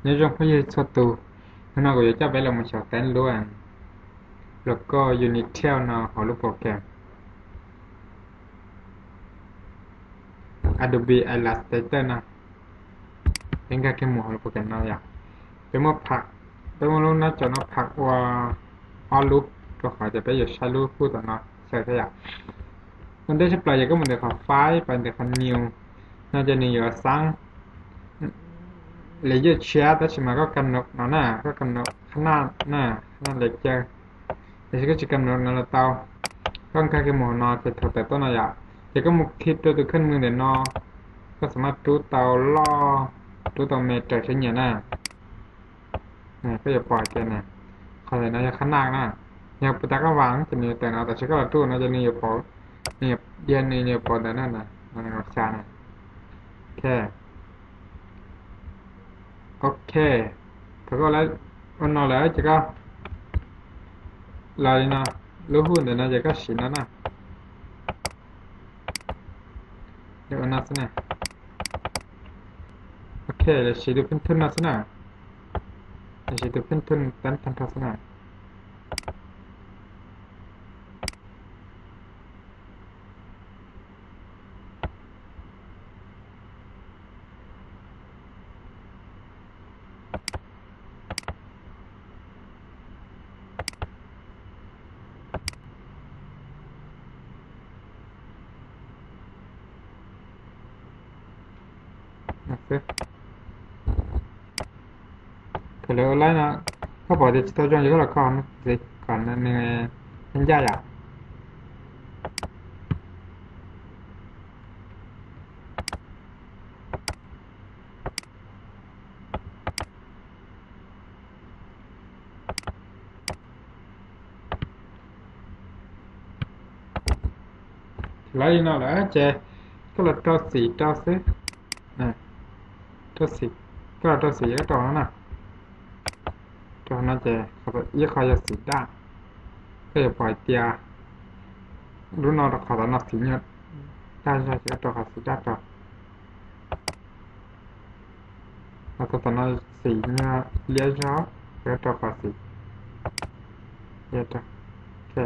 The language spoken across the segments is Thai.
nhớ trong cái gì cho tù nó có cho bé là một số tên luôn rồi có Unitel nó họ lúc program Adobe Illustrator nó những cái mùa họ lúc program nó vậyเป็นว่าผักเป็นว่าลูกน่าจะนับผักว่าออลูกก็ขอจะไปอยู่ใช้ลูกพูดต่อเนาะใช่ใช่มันได้ใช้ปลายก็เหมือนเดิมขอไฟไปเดิมขอนิวน่าจะนิวซังเลยเยอะแชร์แต่ใช่ไหมก็กำหนดหน้าก็กำหนดข้างหน้าหน้าหน้าเล็กเจอแต่ฉันก็จะกำหนดนั่นละเตาก็แค่หมอนอจะถอดแต่ต้นอะไรจะก็มุกคิดตัวตัวขึ้นมือเดี๋ยวนอก็สามารถดูเตาล่อดูเตาเมตรใช้เนี่ยนะก็จะปล่อยแกเนี่ยเขาเลยน่าจะข้างหน้านะเนี่ยปตากวางจะมีแต่เนาะแต่ฉันก็ตู้น่าจะมีอยู่พอเนี่ยเย็นนี่พอแต่นั่นนะมันก็ชานะแค่โอเคถ้าก็แล้ววันนอนแล้วจะก็เลยนะรู้หุ่นเดี๋ยวนะจะก็ชินแล้วนะเดี๋ยวนัดนะโอเคเดี๋ยวชิดูเป็นทุนนัดนะเดี๋ยวชิดูเป็นทุนเต็มทัศนะโอเคถ้าแล้วนะเขาบอกจะตัวจงอยู่ก็ละครสิก่อนนั้นเนี่ยมันยากอ่ะแล้วยังนอนแล้วเจก็ละตัวสีตัวสิอ่าตัวสีก็ละตัวสีก็ตัวนั้นน่ะตัวนั้นเจเขาบอกยี่คอยจะสีด้าก็จะปล่อยเตียรู้นอนขอตอนนักสีเนี่ยใช่ใช่ก็ตัวขอสีด้าตัวแล้วก็ตอนนั้นสีเนี่ยเลี้ยชอบก็ตัวขอสีเลี้ยตัวโอเค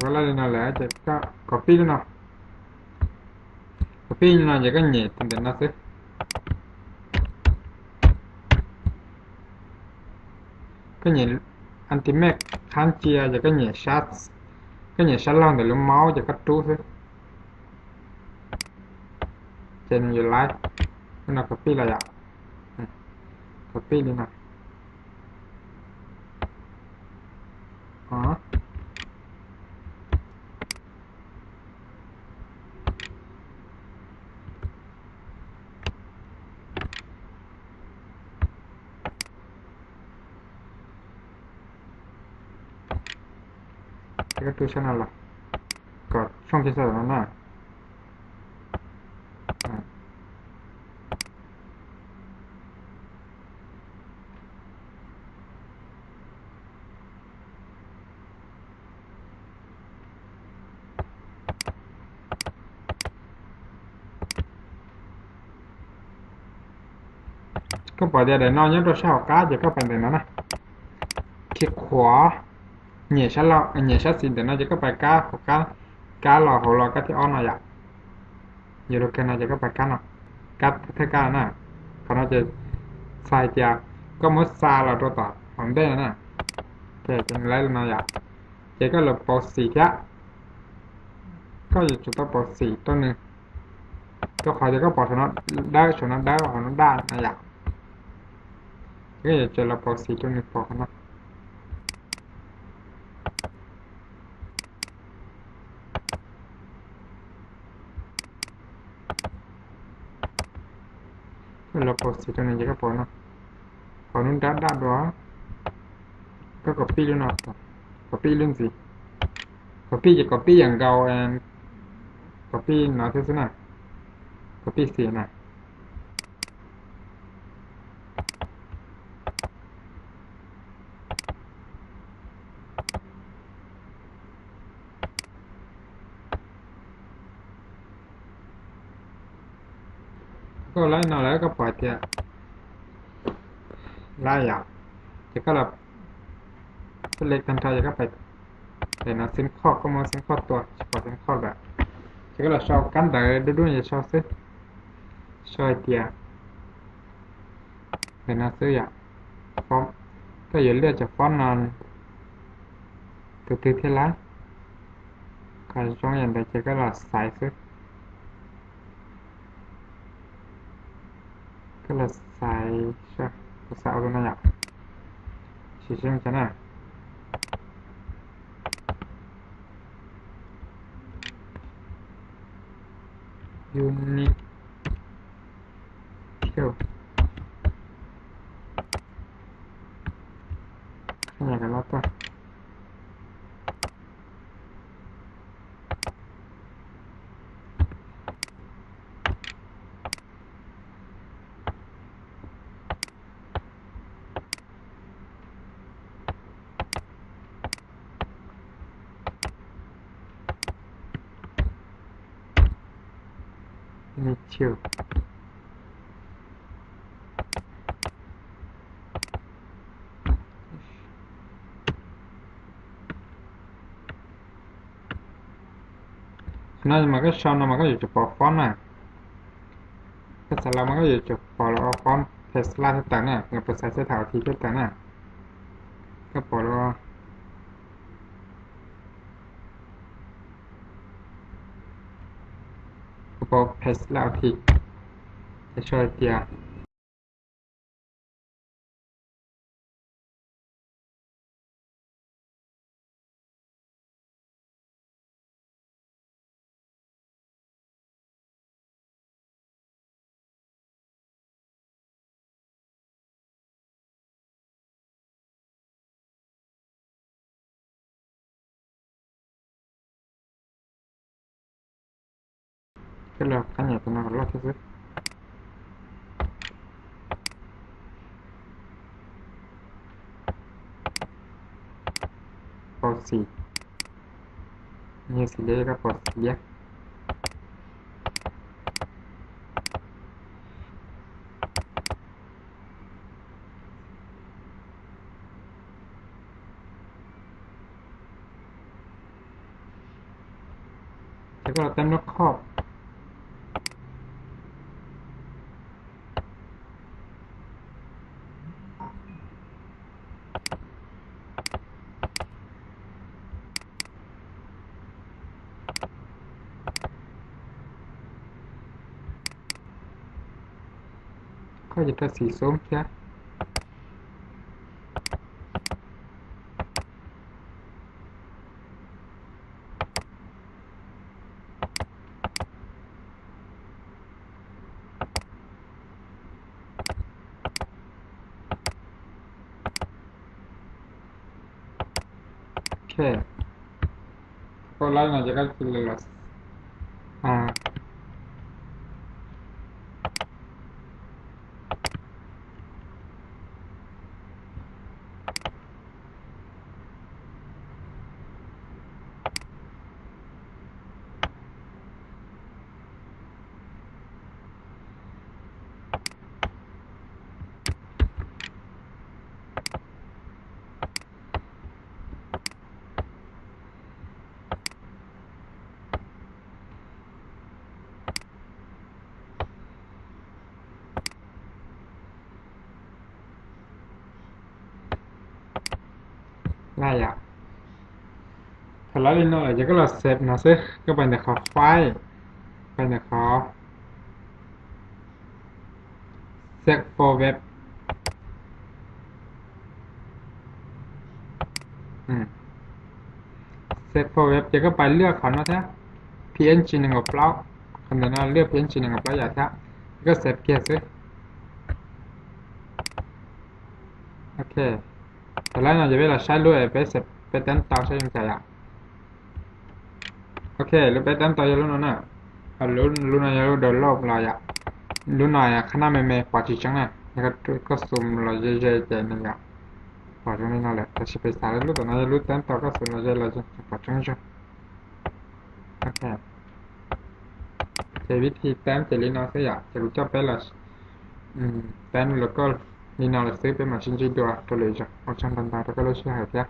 ก็แล้วยังนอนแล้วเจก็copy luôn nào copy như nào vậy có nhẹ thành định nó sẽ cái nhẹ anti mech kháng chia và cái nhẹ sát cái nhẹ sát lon để lúc máu và cắt trú thế trên như like cái nào copy là vậy copy đi nào đó cái tu channel là có trong cái sở nó nèก็ปล่อยเดี๋ยวน้อยnhất tôi sẽ học cá thì các bạn để nó này khi khóa nhảy sát lọ nhảy sát xin để nó chỉ có bài cá hoặc cá lò hoặc lò cá thì on này ạ nhiều lúc cái này chỉ có bài cá nào cá thế cá nè còn nó chỉ sai chia có một xa là tôi tỏ không đây nè thì chỉ lấy nó ạ chỉ có là bộ xì cá có gì chúng ta bộ xìตัวนึงก็ขอจะก็ปล่อยส่วนนั้นได้ส่วนนั้นได้ของนั้นได้นะอยากก็จะเจอเราปล่อยสีตัวนึงปล่อยนะเราปล่อยสีตัวนึงจะก็ปล่อยนะของนั้นได้ได้ด้วยก็ copy luôn nào copy luôn gì copy chỉ copy อย่างเก่าเอง copy เนาะที่สุดนะ copy สีนะ ก็ไล่นอนแล้วก็ปล่อยเตียไล่อ่ะจะก็แบบเล็กทันทีจะก็ไปเห็นนะเส้นข้อก็มาเส้นข้อตัวเฉพาะเส้นข้อแบบจะก็เราชอบกันแต่ดูอย่าชอบซิชอบเตียเห็นนะซื้ออ่ะฟอมก็อย่าเลือกจะฟ้อนนอนตัวที่ละใครช่องอย่างใดจะก็เราใส่ซิก็เราใส่ใช่ก็ใส่เอาตัวนั้นอ่ะชิชิมกันนะยูนิเที่ยวขยายกันแล้วตัวยูนิเที่ยวนั่นมันก็ชอบนะมันก็อยู่เฉพาะฟอนต์น่ะก็สำหรับมันก็อยู่เฉพาะแล้วฟอนต์เทสลาที่ต่างเนี่ยเงินเปอร์เซ็นต์เท่าที่ต่างเนี่ยก็พอแล้ว พอเพสแล้วทีจะช่วยเตียก็เลยกันอย่างตัวนั้นก็รอดที่สุดพอสี่เนี่ยสี่เดียก็พอสี่เดียแล้วก็เราเต็มรอบครอบก็จะได้สีส้มแค่แค่ก็ไล่มาจะก็คือเลยอ่าไล่อ่ะถ้าไล่ลินอะไรจะก็เราเซฟนะซิก็ไปในคอไฟไปในคอเซ็กโฟเว็บอืมเซ็กโฟเว็บจะก็ไปเลือกเขานะแท้ PNG หนึ่งกับเปล่าคนนั้นเลือก PNG หนึ่งกับเปล่าอย่าแท้ก็เซฟเกียร์ซิโอเคแต่แล้วเราจะไปเราใช้ด้วยไปเสร็จไปเต้นต่อใช้ยังไงอ่ะโอเคหรือไปเต้นต่อยังรู้นะรู้นะยังรู้เดินรอบเราอ่ะรู้หน่อยอ่ะขนาดไม่พอจริงๆนะแล้วก็ซูมเราเยอะๆใจนึงอ่ะพอตรงนี้นั่นแหละแต่ชิไปสายรู้แต่นะรู้เต้นต่อก็ซูมเราเยอะๆพอตรงนี้จ้ะโอเค c'è viti tempi lì no sai ya c'è già bella ten lo col ni no le stepe ma shin ji do to le ja o chan dan da to lo shi ha ya